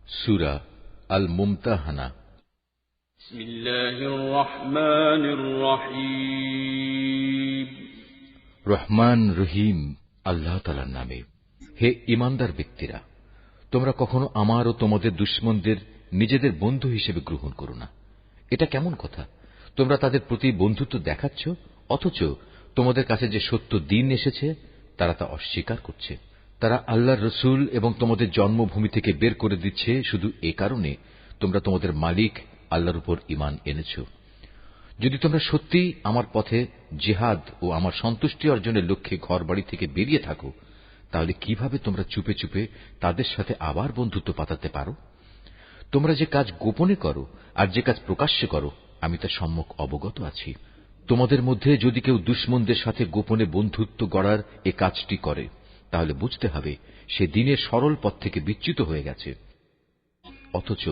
সূরা আল মুমতাহানা। বিসমিল্লাহির রহমানির রহিম। রহমান রহিম আল্লাহ তাআলার নামে। হে ঈমানদার ব্যক্তিরা, তোমরা কখনো আমার ও তোমাদের দুশমনদের নিজেদের বন্ধু হিসেবে গ্রহণ করো না। এটা কেমন কথা? তোমরা তাদের প্রতি বন্ধুত্ব দেখাচ্ছ, অথচ তোমাদের কাছে যে সত্য দ্বীন এসেছে তারা তা অস্বীকার করছে। তারা আল্লাহর রসূল এবং তোমাদের জন্মভূমি থেকে বের করে দিচ্ছে শুধু এ কারণে তোমরা তোমাদের মালিক আল্লাহর উপর ঈমান এনেছ। যদি তোমরা সত্যিই আমার পথে জিহাদ ও আমার সন্তুষ্টি অর্জনের লক্ষ্যে ঘরবাড়ি থেকে বেরিয়ে থাকো, তাহলে কিভাবে তোমরা চুপে চুপে তাদের সাথে আবার বন্ধুত্ব পাতাতে পারো? তোমরা যে কাজ গোপনে করো আর যে কাজ প্রকাশ্যে করো, আমি তা সম্যক অবগত আছি। তোমাদের মধ্যে যদি কেউ দুশমনদের সাথে গোপনে বন্ধুত্ব গড়ার এ কাজটি করে, তাহলে বুঝতে হবে সে দ্বীনের সরল পথ থেকে বিচ্যুত হয়ে গেছে। অথচ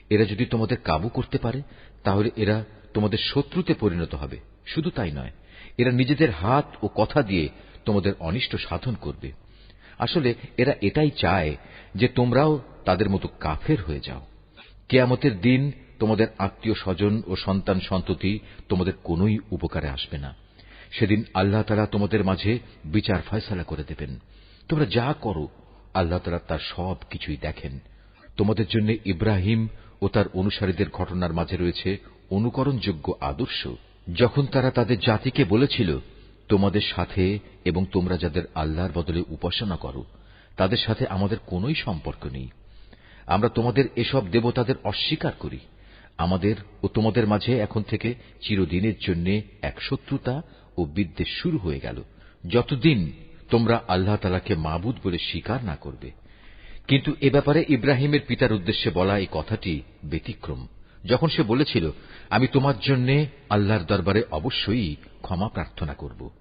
এরা যদি তোমাদের কাবু করতে পারে, তাহলে এরা তোমাদের শত্রুতে পরিণত হবে। শুধু তাই নয়, এরা নিজেদের হাত ও কথা দিয়ে তোমাদের অনিষ্ট সাধন করবে। আসলে এরা এটাই চায় যে তোমরাও তাদের মতো কাফের হয়ে যাও। কিয়ামতের দিন তোমাদের আত্মীয় স্বজন ও সন্তান সন্ততি তোমাদের কোনোই উপকারে আসবে না। সেদিন আল্লাহ তাআলা তোমাদের মাঝে বিচার ফয়সালা করে দেবেন। তোমরা যা করো আল্লাহ তাআলা তার সব কিছুই দেখেন। তোমাদের জন্য ইব্রাহিম ও তার অনুসারীদের ঘটনার মাঝে রয়েছে অনুকরণযোগ্য আদর্শ। যখন তারা তাদের জাতিকে বলেছিল, তোমাদের সাথে এবং তোমরা যাদের আল্লাহর বদলে উপাসনা করো তাদের সাথে আমাদের কোনোই সম্পর্ক নেই। আমরা তোমাদের এসব দেবতাদের অস্বীকার করি। আমাদের ও তোমাদের মাঝে এখন থেকে চিরদিনের জন্য এক শত্রুতা ও বিদ্বেষ শুরু হয়ে গেল, যতদিন তোমরা আল্লাহ তাআলাকে মাবুদ বলে স্বীকার না করবে। কিন্তু এ ব্যাপারে ইব্রাহিমের পিতার উদ্দেশ্যে বলা এই কথাটি ব্যতিক্রম। যখন সে বলেছিল, আমি তোমার জন্য আল্লাহর দরবারে অবশ্যই ক্ষমা প্রার্থনা করব।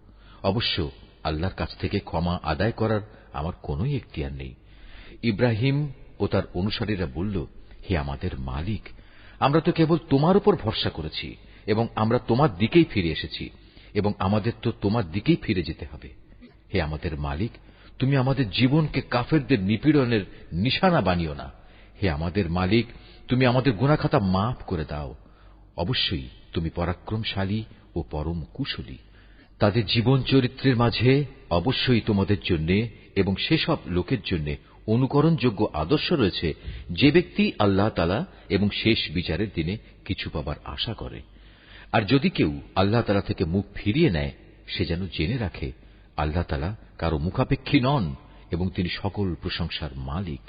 অবশ্য আল্লাহর কাছ থেকে ক্ষমা আদায় করার আমার কোনোই এখতিয়ার নেই। ইব্রাহিম ও তার অনুসারীরা বলল, হে আমাদের মালিক, আমরা তো কেবল তোমার উপর ভরসা করেছি এবং আমরা তোমার দিকেই ফিরে এসেছি এবং আমাদের তো তোমার দিকেই ফিরে যেতে হবে। হে আমাদের মালিক, তুমি আমাদের জীবনকে কাফেরদের নিপীড়নের নিশানা বানিও না। হে আমাদের মালিক, তুমি আমাদের গুনাহখাতা মাফ করে দাও। অবশ্যই তুমি পরাক্রমশালী ও পরম কুশলী। তাদের জীবন চরিত্রের মাঝে অবশ্যই তোমাদের জন্য এবং সেসব লোকের জন্য অনুকরণযোগ্য আদর্শ রয়েছে যে ব্যক্তি আল্লাহ তাআলা এবং শেষ বিচারের দিনে কিছু পাবার আশা করে। আর যদি কেউ আল্লাহ তাআলা থেকে মুখ ফিরিয়ে নেয়, সে যেন জেনে রাখে আল্লাহ তাআলা কারো মুখাপেক্ষী নন এবং তিনি সকল প্রশংসার মালিক।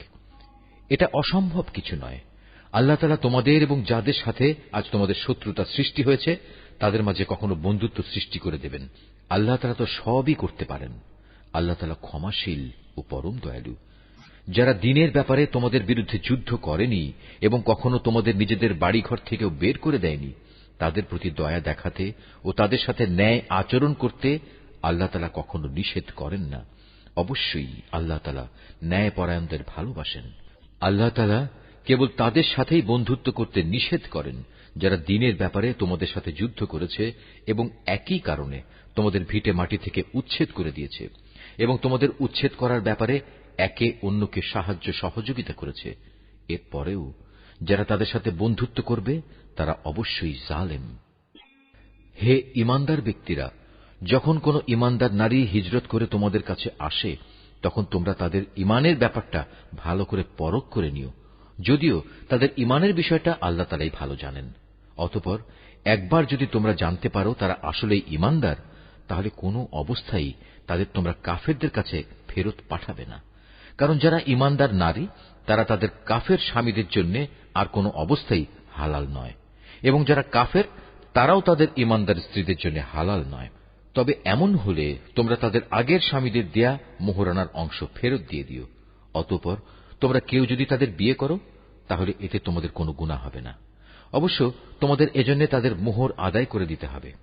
এটা অসম্ভব কিছু নয়। আল্লাহ তাআলা তোমাদের এবং যাদের সাথে আজ তোমাদের শত্রুতা সৃষ্টি হয়েছে তাদের মাঝে কখনো বন্ধুত্ব সৃষ্টি করে দেবেন। আল্লাহ তাআলা তো সবই করতে পারেন। আল্লাহ তাআলা ক্ষমাশীল ও পরম দয়ালু। যারা দ্বীনের ব্যাপারে তোমাদের বিরুদ্ধে যুদ্ধ করেনি এবং কখনো তোমাদের নিজেদের বাড়িঘর থেকেও বের করে দেয়নি, তাদের প্রতি দয়া দেখাতে ও তাদের সাথে ন্যায় আচরণ করতে আল্লাহ তাআলা কখনো নিষেধ করেন না। অবশ্যই আল্লাহ তাআলা ন্যায়পরায়ণদের ভালোবাসেন। আল্লাহ তাআলা কেবল তাদের সাথেই বন্ধুত্ব করতে নিষেধ করেন যারা দ্বীনের ব্যাপারে তোমাদের সাথে যুদ্ধ করেছে এবং একই কারণে তোমাদের ভিটে মাটি থেকে উচ্ছেদ করে দিয়েছে এবং তোমাদের উচ্ছেদ করার ব্যাপারে একে অন্যকে সাহায্য সহযোগিতা করেছে। এরপরেও যারা তাদের সাথে বন্ধুত্ব করবে তারা অবশ্যই জালেম। হে ঈমানদার ব্যক্তিরা, যখন কোন ঈমানদার নারী হিজরত করে তোমাদের কাছে আসে, তখন তোমরা তাদের ঈমানের ব্যাপারটা ভালো করে পরখ করে নিও, যদিও তাদের ঈমানের বিষয়টা আল্লাহ তাআলাই ভালো জানেন। অতঃপর একবার যদি তোমরা জানতে পারো তারা আসলেই ঈমানদার, তাহলে কোনো অবস্থায় তাদের তোমরা কাফেরদের কাছে ফেরত পাঠাবে না। কারণ যারা ঈমানদার নারী তারা তাদের কাফের স্বামীদের জন্য আর কোনো অবস্থায় হালাল নয়, এবং যারা কাফের তারাও তাদের ঈমানদার স্ত্রীদের জন্য হালাল নয়। তবে এমন হলে তোমরা তাদের আগের স্বামীদের দেয়া মোহরানার অংশ ফেরত দিয়ে দিও। অতঃপর তোমরা কেউ যদি তাদের বিয়ে করো, তাহলে এতে তোমাদের কোনো গুনাহ হবে না। অবশ্য তোমাদের এজন্য তাদের মোহর আদায় করে দিতে হবে।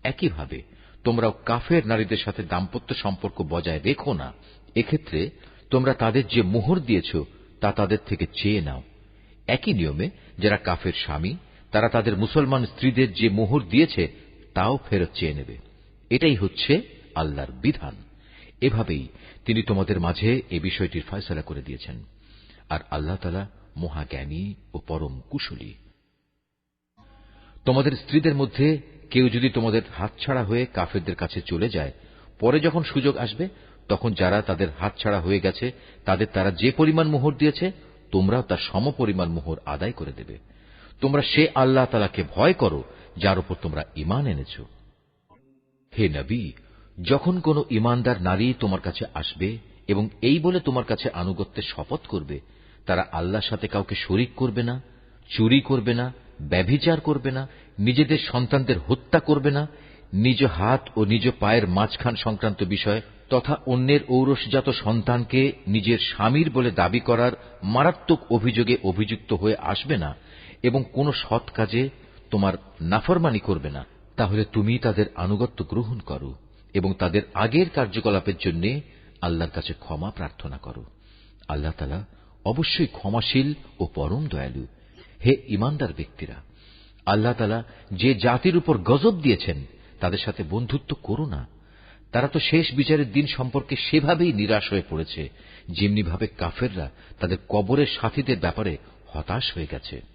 একইভাবে তোমরাও কাফের নারীদের সাথে দাম্পত্য সম্পর্ক বজায় রেখো না। এক্ষেত্রে তোমরা তাদের যে মোহর দিয়েছ তা তাদের থেকে চেয়ে নাও। একই নিয়মে যারা কাফের স্বামী তারা তাদের মুসলমান স্ত্রীদের যে মোহর দিয়েছে তাও ফেরত চেয়ে নেবে। এটাই হচ্ছে আল্লাহর বিধান। এভাবেই তিনি তোমাদের মাঝে এ বিষয়টির ফয়সালা করে দিয়েছেন। আর আল্লাহ তাআলা মহাজ্ঞানী ও পরম কুশলী। তোমাদের স্ত্রীদের মধ্যে কেউ যদি তোমাদের হাতছাড়া হয়ে কাফেরদের কাছে চলে যায়, পরে যখন সুযোগ আসবে তখন যারা তাদের হাতছাড়া হয়ে গেছে তাদের তারা যে পরিমাণ মোহর দিয়েছে তোমরাও তার সমপরিমাণ মোহর আদায় করে দেবে। তোমরা সে আল্লাহ তাআলাকে ভয় করো যার উপর তোমরা ঈমান এনেছ। হে নবী, যখন কোন ঈমানদার নারী তোমার কাছে আসবে এবং এই বলে তোমার কাছে আনুগত্যের শপথ করবে, তারা আল্লাহর সাথে কাউকে শরীক করবে না, চুরি করবে না, ব্যভিচার করবে না, নিজেদের সন্তানদের হত্যা করবে না, নিজ হাত ও নিজ পায়ের মাঝখান সংক্রান্ত বিষয় তথা অন্যের ঔরসজাত সন্তানকে নিজের স্বামীর বলে দাবি করার মারাত্মক অভিযোগে অভিযুক্ত হয়ে আসবে না এবং কোন সৎ কাজে তোমার নাফরমানি করবে না। তাহলে তুমি তাদের আনুগত্য গ্রহণ করো এবং তাদের আগের কার্যকলাপের জন্য আল্লাহর কাছে ক্ষমা প্রার্থনা করো। আল্লাহ তাআলা অবশ্যই ক্ষমাশীল ও পরম দয়ালু। হে ঈমানদার ব্যক্তিরা, আল্লাহ তাআলা যে জাতির উপর গজব দিয়েছেন তাদের সাথে বন্ধুত্ব করো না। তারা তো শেষ বিচারের দিন সম্পর্কে সেভাবেই নিরাশ হয়ে পড়েছে যেমনি ভাবে কাফেররা তাদের কবরের সাথীদের ব্যাপারে হতাশ হয়ে গেছে।